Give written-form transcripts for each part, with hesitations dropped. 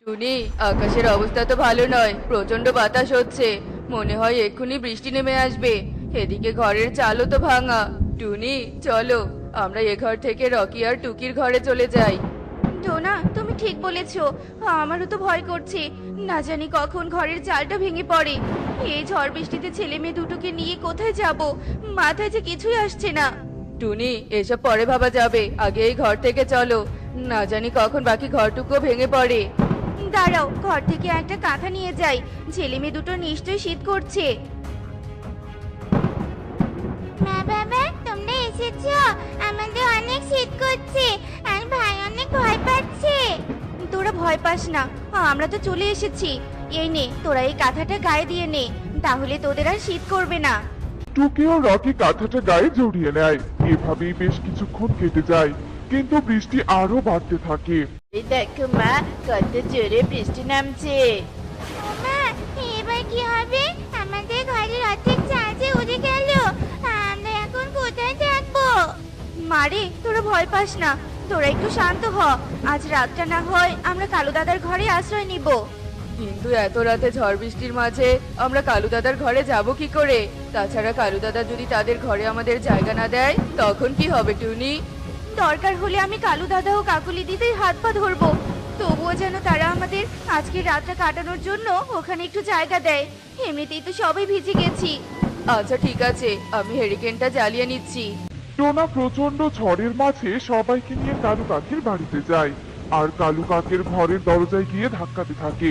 টুনি, আকাশের অবস্থা তো ভালো নয়, প্রচন্ড বাতাস হচ্ছে। মনে হয় এক্ষুনি বৃষ্টি নেমে আসবে। এদিকে ঘরের চালও তো ভাঙা। টুনি, চলো আমরা এ ঘর থেকে রকি আর টুকির ঘরে চলে যাই। টোনা, তুমি ঠিক বলেছো। আমারও তো ভয় করছে, না জানি কখন ঘরের চালটা ভেঙে পড়ে। এই ঝড় বৃষ্টিতে ছেলে মেয়ে দুটোকে নিয়ে কোথায় যাব, মাথায় যে কিছুই আসছে না। টুনি, এসব পরে ভাবা যাবে, আগে এই ঘর থেকে চলো। না জানি কখন বাকি ঘরটুকুও ভেঙে পড়ে। দাঁড়াও, ঘর থেকে একটা কাঁথা নিয়ে যাই, ছেলে মেয়ে দুটো নিশ্চয়ই শীত করছে। মা বাবা, তোমরা এসেছো? আমাদের অনেক শীত করছে আর ভাই অনেক ভয় পাচ্ছে। তোরা ভয় পাস না, আমরা তো চলে এসেছি। এই নে, তোরা এই কাঁথাটা গায়ে দিয়ে নে, তাহলে তোদের আর শীত করবে না। টুকি ও রকি কাঁথাটা গায়ে জড়িয়ে নেয়। এভাবেই বেশ কিছুক্ষণ কেটে যায়, কিন্তু বৃষ্টি আরো বাড়তে থাকে। এই দেখো মা, কত জোরে বৃষ্টি নামছে। মা, এবার কি হবে? আমাদের ঘরের অর্ধেক চাল যে উড়ে গেল। আমরা এখন কোথায় থাকবো? মারে, তোরা ভয় পাস না, তোরা একটু শান্ত হ। আজ রাতটা না হয় আমরা কালু দাদার ঘরে আশ্রয় নিব। কিন্তু এত রাতে ঝড় বৃষ্টির মাঝে আমরা কালু দাদার ঘরে যাব কি করে? তাছাড়া কালু দাদা যদি তাদের ঘরে আমাদের জায়গা না দেয়, তখন কি হবে টুনি? দরকার হলে আমি কালু দাদা ও কাকুলি দিদির হাত পা ধরবো, তবুও যেন তারা আমাদের আজকের রাতটা কাটানোর জন্য ওখানে একটু জায়গা দেয়। এমনিতেই তো সবাই ভিজে গেছি। আচ্ছা ঠিক আছে, আমি হেরিকেনটা জ্বালিয়ে নিচ্ছি। টোনা প্রচন্ড ঝড়ের মাঝে সবাইকে নিয়ে কালু কাকের বাড়িতে যায়, আর কালু কাকের ঘরের দরজায় গিয়ে ধাক্কাতে থাকে।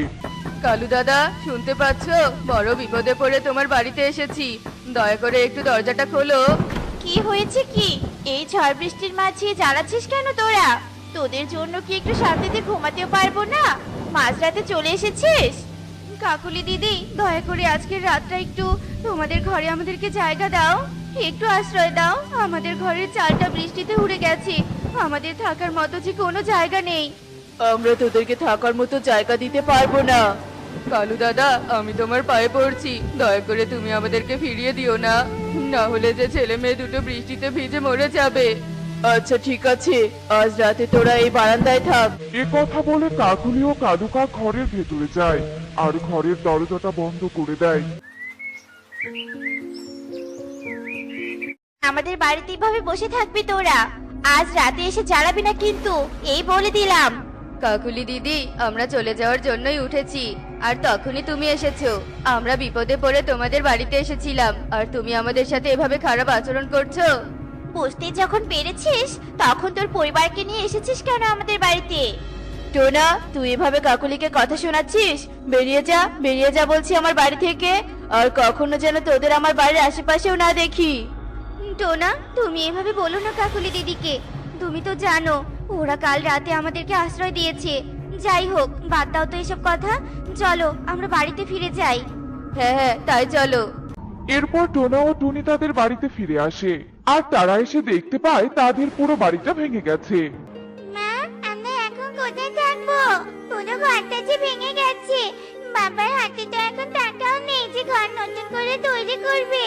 কালু দাদা, শুনতে পাচ্ছো? বড় বিপদে পড়ে তোমার বাড়িতে এসেছি, দয়া করে একটু দরজাটা খোলো। কি হয়েছে কি? এই ঝড় বৃষ্টির মাঝে জ্বালাচ্ছিস কেন তোরা? তোদের জন্য কি একটু শান্তিতে ঘুমাতেও পারবো না? মাঝরাতে চলে এসেছিস? কাকুলি দিদি, দয়া করে আজকের রাতটা একটু তোমাদের ঘরে আমাদেরকে জায়গা দাও, একটু আশ্রয় দাও। আমাদের ঘরের চালটা বৃষ্টিতে উড়ে গেছে, আমাদের থাকার মতো যে কোনো জায়গা নেই। আমরা তোদেরকে থাকার মতো জায়গা দিতে পারবো না। কালু দাদা, আমি তোমার পায়ে পড়ছি, দয়া করে তুমি আমাদেরকে ফিরিয়ে দিও না, না হলে যে ছেলে মেয়ে দুটো বৃষ্টিতে ভিজে মরে যাবে। আচ্ছা ঠিক আছে, আজ রাতে তোরা এই বারান্দায় থাক। এ কথা বলে কাকুলি ও কালু কাক ঘরের ভেতরে যায়, আর ঘরের দরজাটা বন্ধ করে দেয়। আমাদের বাড়িতে এইভাবে বসে থাকবি তোরা? আজ রাতে এসে জ্বালাবি না কিন্তু, এই বলে দিলাম। কাকুলি দিদি, আমরা চলে যাওয়ার জন্যই উঠেছি, আর তখনই তুমি এসেছো। আমরা বিপদে পড়ে তোমাদের বাড়িতে এসেছিলাম, আর তুমি আমাদের সাথে এভাবে খারাপ আচরণ করছো। বুঝতে যখন পেরেছিস, তখন তোর পরিবারকে নিয়ে এসেছিস কেন আমাদের বাড়িতে? টোনা, তুই এভাবে কাকুলিকে কথা শোনাচ্ছিস? বেরিয়ে যা বলছি আমার বাড়ি থেকে, আর কখনো যেন তোদের আমার বাড়ির আশেপাশেও না দেখি। টোনা, তুমি এভাবে বলো না কাকুলি দিদিকে, তুমি তো জানো ওরা কাল রাতে আমাদেরকে আশ্রয় দিয়েছে। যাই হোক, বাদ দাও তো এসব কথা, চলো আমরা বাড়িতে ফিরে যাই। হ্যাঁ হ্যাঁ, তাই চলো। এরপর টোনা ও টুনি তাদের বাড়িতে ফিরে আসে, আর তারা এসে দেখতে পায় তাদের পুরো বাড়িটা ভেঙে গেছে। মা, আমরা এখন কোথায় থাকবো? পুরো ঘরটা যে ভেঙে গেছে। বাবার হাতে তো এখন টাকাও নেই যে ঘর নতুন করে তৈরি করবে।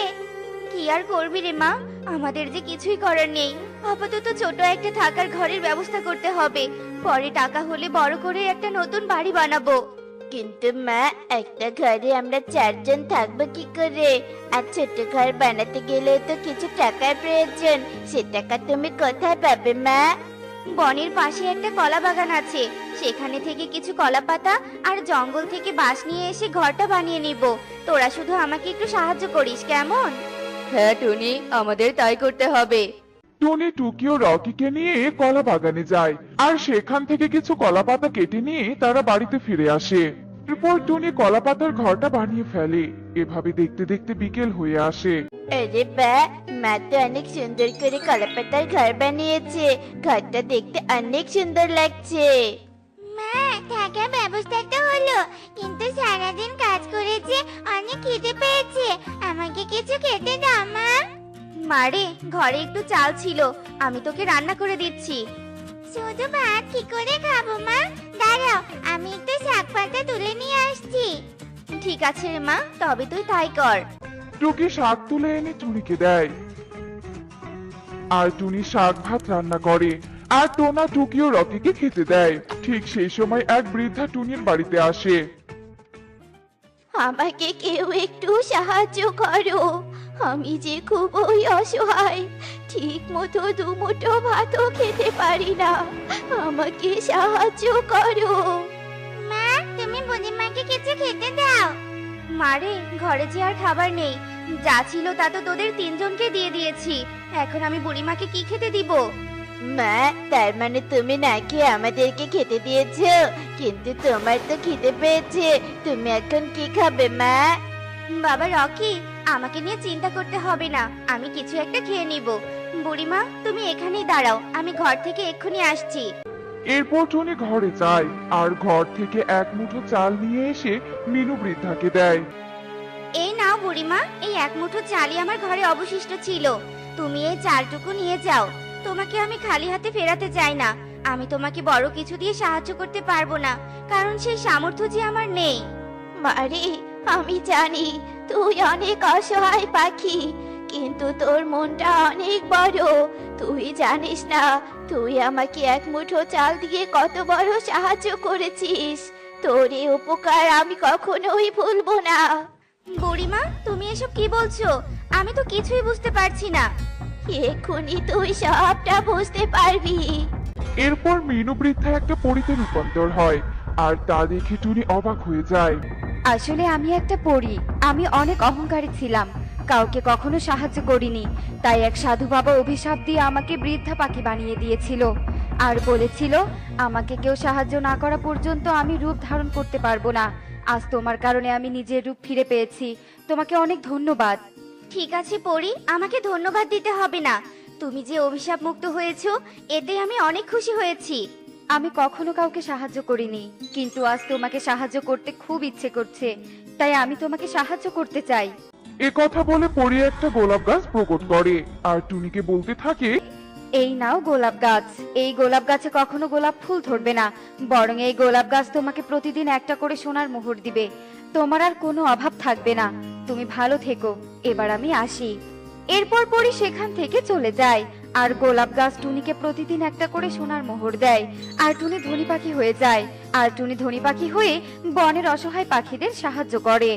কি আর করবি রে মা, আমাদের যে কিছুই করার নেই। আপাতত ছোট একটা থাকার ঘরের ব্যবস্থা করতে হবে, পরে টাকা হলে বড় করে একটা নতুন বাড়ি বানাবো। কিন্তু মা, একটা ঘরে আমরা 4 জন থাকবো কি করে? আর ছোট ঘর বানাতে গেলে তো কিছু টাকার প্রয়োজন। সে টাকা তুমি কোথায় পাবে মা? বনের পাশে একটা কলা বাগান আছে, সেখানে থেকে কিছু কলা পাতা আর জঙ্গল থেকে বাঁশ নিয়ে এসে ঘরটা বানিয়ে নিব। তোরা শুধু আমাকে একটু সাহায্য করিস, কেমন? হ্যাঁ টুনি, আমাদের তাই করতে হবে। টুনি টুকি ও রকিকে নিয়ে কলা বাগানে যায়, আর সেখান থেকে কিছু কলা পাতা কেটে নিয়ে তারা বাড়িতে ফিরে আসে। এরপর টুনি কলা পাতার ঘরটা বানিয়ে ফেলে। এভাবে দেখতে দেখতে বিকেল হয়ে আসে। আরে বা, মা তো অনেক সুন্দর করে কলাপাতার ঘর বানিয়েছে। ঘরটা দেখতে অনেক সুন্দর লাগছে। মা, থাকার ব্যবস্থা তো হলো, কিন্তু সারাদিন কাজ করেছে, অনেক খিদে পেয়েছে। আমাকে কিছু খেতে দাও মা। মারে, ঘরে একটু চাল ছিল, আমি তোকে রান্না করে দিচ্ছি। শুধু ভাত কি করে খাবো মা? দাঁড়াও, আমি একটু শাক পাতা তুলে নিয়ে আসছি। ঠিক আছে রে মা, তবে তুই তাই কর। টুকি শাক তুলে এনে টুনিকে দেয়, আর টুনি শাক ভাত রান্না করে, আর টোনা টুকি ও রকিকে খেতে দেয়। ঠিক সেই সময় এক বৃদ্ধা টুনির বাড়িতে আসে। আমাকে কেউ একটু সাহায্য করো, আমি যে খুবই অসহায়, ঠিক মতো দুমুঠো ভাতও খেতে পারি না, আমাকে সাহায্য করো। মা, তুমি বুড়িমাকে কিছু খেতে দাও। মারে, ঘরে যে আর খাবার নেই, যা ছিল তা তো তোদের তিনজনকে দিয়ে দিয়েছি, এখন আমি বুড়িমাকে কি খেতে দিব? মা, তার মানে তুমি নাকি আমাদেরকে খেতে দিয়েছো, কিন্তু তোমার তো খিদে পেয়েছে, তুমি এখন কি খাবে মা? বাবা রকি, আমাকে নিয়ে চিন্তা করতে হবে না, আমি কিছু একটা খেয়ে নিব। বুড়িমা, তুমি এখানেই দাঁড়াও, আমি ঘর থেকে এক্ষুনি আসছি। এরপর টুনি ঘরে যায় আর ঘর থেকে এক মুঠো চাল নিয়ে এসে মিনু বৃদ্ধাকে দেয়। এই নাও বুড়িমা, এই এক মুঠো চালই আমার ঘরে অবশিষ্ট ছিল, তুমি এই চালটুকু নিয়ে যাও। তোমাকে আমি খালি হাতে ফেরাতে চাই না, আমি তোমাকে বড় কিছু দিয়ে সাহায্য করতে পারবো না, কারণ সেই সামর্থ্য যে আমার নেই। মারে, আমি জানি তুই অনেক অসহায় পাখি, কিন্তু তোর মনটা অনেক বড়। তুই জানিস না তুই আমাকে এক মুঠো চাল দিয়ে কত বড় সাহায্য করেছিস, তোর এই উপকার আমি কখনোই ভুলবো না। বুড়িমা, তুমি এসব কি বলছো? আমি তো কিছুই বুঝতে পারছি না। এক্ষুনি তুই সবটা বুঝতে পারবি। এরপর মিনু বৃদ্ধা একটা পরীতে রূপান্তর হয় আর তা দেখে টুনি অবাক হয়ে যায়। আসলে আমি একটা পরী, আমি অনেক অহংকারী ছিলাম, কাউকে কখনো সাহায্য করিনি, তাই এক সাধু বাবা অভিশাপ দিয়ে আমাকে বৃদ্ধা পাখি বানিয়ে দিয়েছিল আর বলেছিল আমাকে কেউ সাহায্য না করা পর্যন্ত আমি রূপ ধারণ করতে পারবো না। আজ তোমার কারণে আমি নিজের রূপ ফিরে পেয়েছি, তোমাকে অনেক ধন্যবাদ। ঠিক আছে পরি, আমাকে ধন্যবাদ দিতে হবে না, তুমি যে অভিশাপ মুক্ত হয়েছো এতে আমি অনেক খুশি হয়েছি। আমি কখনো কাউকে সাহায্য করিনি, কিন্তু আজ তোমাকে সাহায্য করতে খুব ইচ্ছে করছে, তাই আমি তোমাকে সাহায্য করতে চাই। এ কথা বলে পরী একটা গোলাপ গাছ প্রকট করে আর টুনিকে বলতে থাকে, এই নাও গোলাপ গাছ, এই গোলাপ গাছে কখনো গোলাপ ফুল ধরবে না, বরং এই গোলাপ গাছ তোমাকে প্রতিদিন একটা করে সোনার মোহর দিবে, তোমার আর কোনো অভাব থাকবে না, তুমি ভালো থেকো, এবার আমি আসি। এরপর পরি সেখান থেকে চলে যায় আর গোলাপ গাছ টুনিকে প্রতিদিন একটা করে সোনার মোহর দেয় আর টুনি ধনী পাখি হয়ে যায় আর টুনি ধনী পাখি হয়ে বনের অসহায় পাখিদের সাহায্য করে।